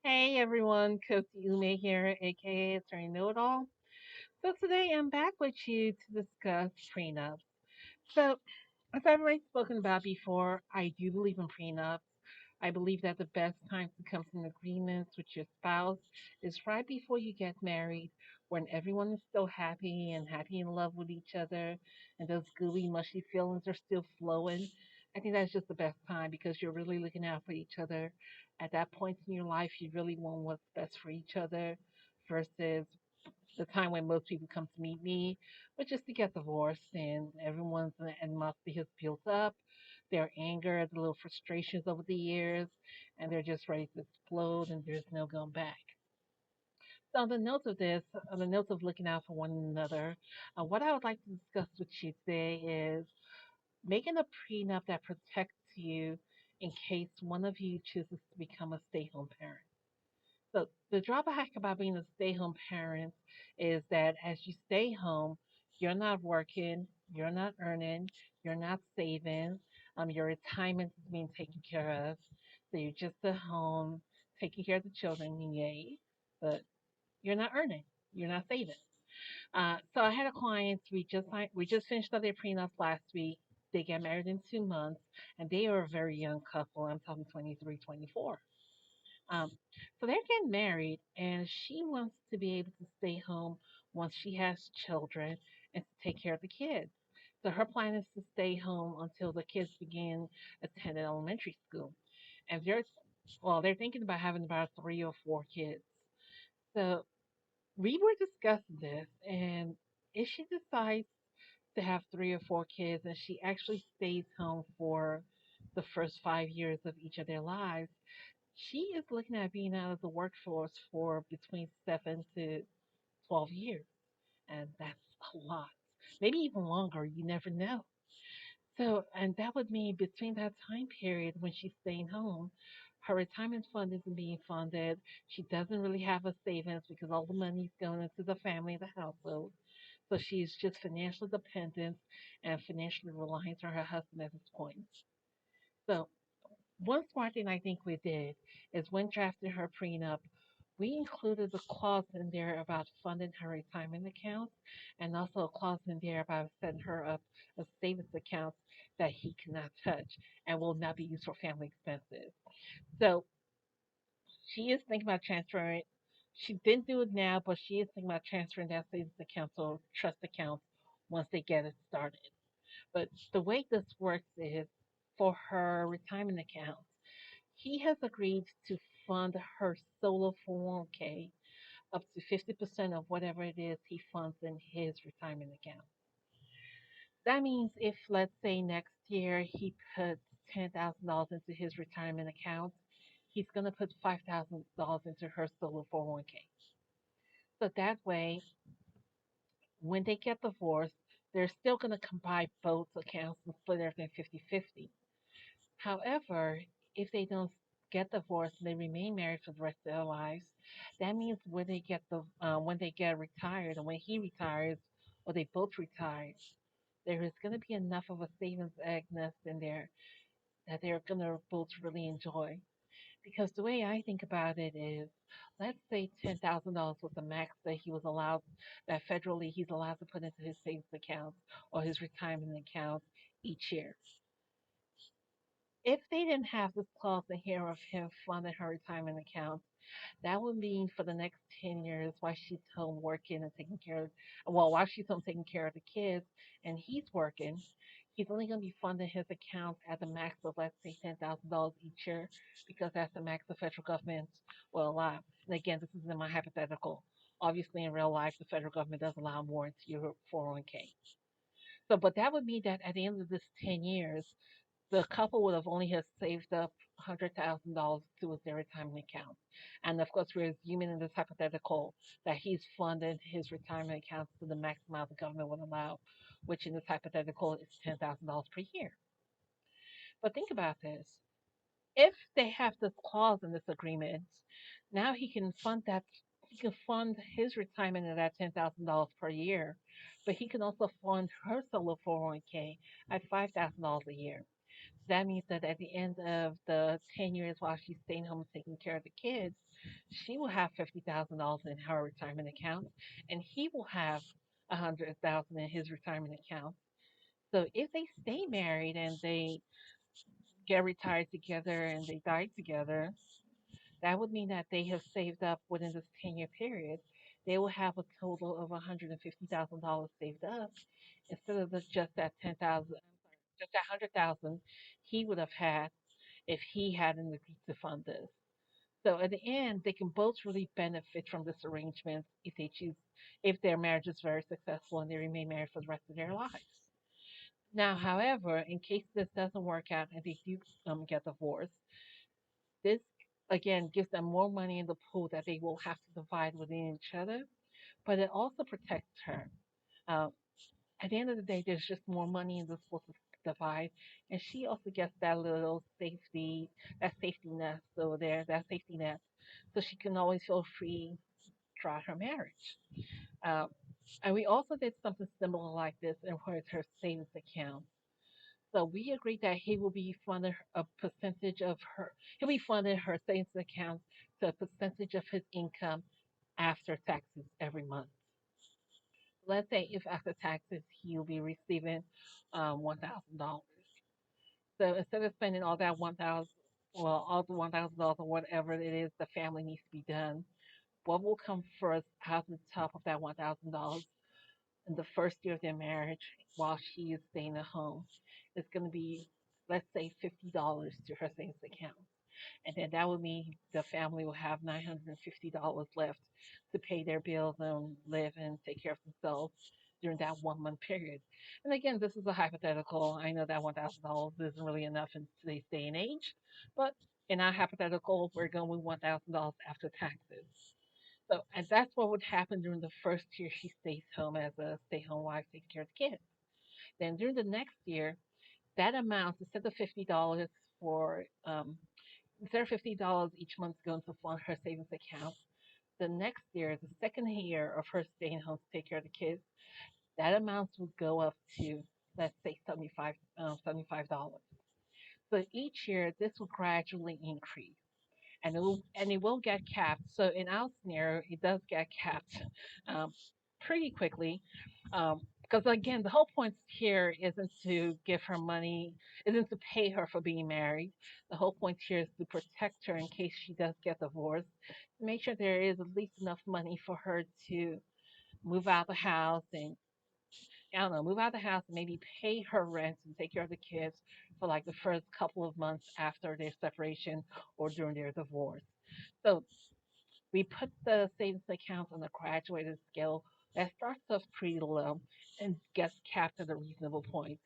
Hey everyone, Kaosy Umeh here, aka Attorney Know It All. So today I'm back with you to discuss prenups. So, as I've already spoken about before, I do believe in prenups. I believe that the best time to come to an agreement with your spouse is right before you get married, when everyone is still happy in love with each other, and those gooey, mushy feelings are still flowing. I think that's just the best time because you're really looking out for each other. At that point in your life, you really want what's best for each other versus the time when most people come to meet me, which is to get divorced, and everyone's animosity has built up, their anger, the little frustrations over the years, and they're just ready to explode, and there's no going back. So, on the notes of this, on the notes of looking out for one another, what I would like to discuss with you today is making a prenup that protects you in case one of you chooses to become a stay home parent. So the drawback about being a stay-home parent is that as you stay home, you're not working, you're not earning, you're not saving, your retirement is being taken care of. So you're just at home taking care of the children, yay, but you're not earning, you're not saving. So I had a client. We just finished up their prenup last week. They get married in 2 months, and they are a very young couple. I'm talking 23, 24. Um, so they're getting married, and she wants to be able to stay home once she has children and to take care of the kids. So her plan is to stay home until the kids begin attending elementary school. And they're thinking about having about 3 or 4 kids. So we were discussing this, and if she decides to have 3 or 4 kids and she actually stays home for the first 5 years of each of their lives, she is looking at being out of the workforce for between 7 to 12 years. And that's a lot. Maybe even longer. You never know. So, and that would mean between that time period when she's staying home, her retirement fund isn't being funded. She doesn't really have a savings because all the money's going into the family, the household. So she's just financially dependent and financially reliant on her husband at this point. So one smart thing I think we did is when drafting her prenup, we included a clause in there about funding her retirement accounts and also a clause in there about setting her up a savings account that he cannot touch and will not be used for family expenses. So she is thinking about transferring. She didn't do it now, but she is thinking about transferring that savings account to trust accounts once they get it started. But the way this works is for her retirement account, he has agreed to fund her solo 401k up to 50% of whatever it is he funds in his retirement account. That means if, let's say, next year he puts $10,000 into his retirement account, he's going to put $5,000 into her solo 401k. So that way, when they get divorced, they're still going to combine both accounts and split everything 50-50. However, if they don't get divorced and they remain married for the rest of their lives, that means when they get retired and when he retires or they both retire, there is going to be enough of a savings egg nest in there that they're going to both really enjoy. Because the way I think about it is, let's say $10,000 was the max that that federally he's allowed to put into his savings account or his retirement account each year. If they didn't have this clause in here of him funding her retirement account, that would mean for the next 10 years while she's home working and while she's home taking care of the kids and he's working, he's only going to be funding his account at the max of, let's say, $10,000 each year because that's the max the federal government will allow. And again, this is in my hypothetical. Obviously, in real life, the federal government does allow more into your 401k. So, but that would mean that at the end of this 10 years, the couple would have only have saved up $100,000 to their retirement account. And of course, we're assuming in this hypothetical that he's funded his retirement account to the maximum amount the government would allow, which in this hypothetical is $10,000 per year. But think about this. If they have this clause in this agreement, now he can fund his retirement at that $10,000 per year, but he can also fund her solo 401k at $5,000 a year. that means that at the end of the 10 years while she's staying home taking care of the kids, she will have $50,000 in her retirement account, and he will have 100,000 in his retirement account. So if they stay married and they get retired together and they die together, that would mean that they have saved up within this 10-year period. They will have a total of $150,000 saved up instead of just that 10,000, just that 100,000 he would have had if he hadn't agreed to fund this. So at the end, they can both really benefit from this arrangement if they choose, if their marriage is very successful and they remain married for the rest of their lives. Now, however, in case this doesn't work out and they do get divorced, this again gives them more money in the pool that they will have to divide within each other, but it also protects her. Um, at the end of the day, there's just more money in this pool to divide, and she also gets that little safety, that safety net over there, that safety net, so she can always feel free throughout her marriage. Um, and we also did something similar like this in her savings account. So we agreed that he will be funded a percentage of her, he'll be funding her savings account to a percentage of his income after taxes every month. Let's say if after taxes he'll be receiving $1,000. So instead of spending all that 1,000, well, all the $1,000 or whatever it is the family needs to be done, what will come first out of the top of that $1,000 in the first year of their marriage while she is staying at home is going to be, let's say, $50 to her savings account. And then that would mean the family will have $950 left to pay their bills and live and take care of themselves during that 1 month period. And again, this is a hypothetical. I know that $1,000 isn't really enough in today's day and age, but in our hypothetical, we're going with $1,000 after taxes. So, and that's what would happen during the first year she stays home as a stay-home wife, taking care of the kids. Then during the next year, that amount instead of $50 for instead of $50 each month going to fund her savings account, the next year, the second year of her staying home to take care of the kids, that amount would go up to let's say $75. So each year, this will gradually increase and it will get capped. So in our scenario, it does get capped um, pretty quickly. Because again, the whole point here isn't to give her money, isn't to pay her for being married. The whole point here is to protect her in case she does get divorced, to make sure there is at least enough money for her to move out the house and I don't know, move out the house and maybe pay her rent and take care of the kids for like the first couple of months after their separation or during their divorce. So we put the savings account on a graduated scale that starts off pretty low and gets capped at a reasonable point.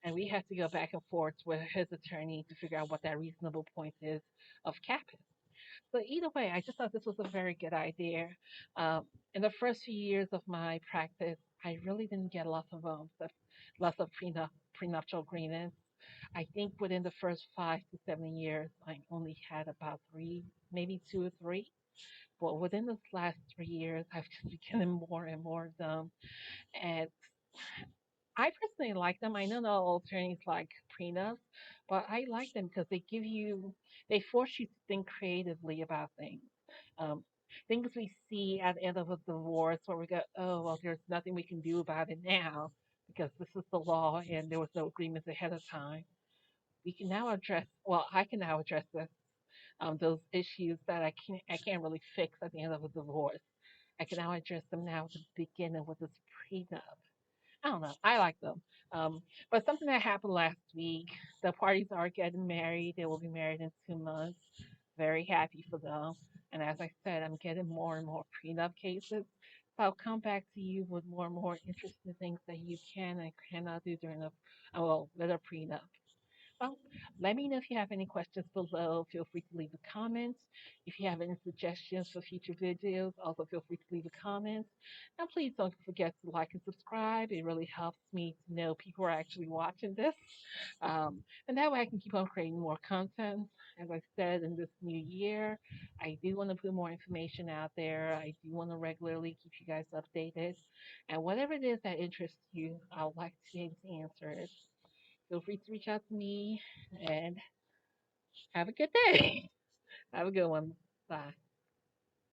And we have to go back and forth with his attorney to figure out what that reasonable point is of capping. So either way, I just thought this was a very good idea. Um, in the first few years of my practice, I really didn't get lots of prenuptial agreements. I think within the first 5 to 7 years, I only had about three, maybe two or three. But within the last 3 years, I've just been getting more and more of them. And I personally like them. I know not all attorneys like prenups, but I like them because they force you to think creatively about things. Um, Things we see at the end of a divorce where we go, oh, well, there's nothing we can do about it now because this is the law and there was no agreements ahead of time. We can now address, well, I can now address those issues that I can't really fix at the end of a divorce. I can now address them now at the beginning with this prenup. I don't know. I like them. But something that happened last week, the parties are getting married. They will be married in 2 months. Very happy for them. And as I said, I'm getting more and more prenup cases. So I'll come back to you with more and more interesting things that you can and cannot do during with a prenup. Well, let me know if you have any questions below. Feel free to leave a comment. If you have any suggestions for future videos, also feel free to leave a comment. And please don't forget to like and subscribe. It really helps me to know people are actually watching this. And that way I can keep on creating more content. As I said, in this new year, I do want to put more information out there. I do want to regularly keep you guys updated. And whatever it is that interests you, I would like to be able to answer it. feel free to reach out to me and have a good day. Have a good one. Bye.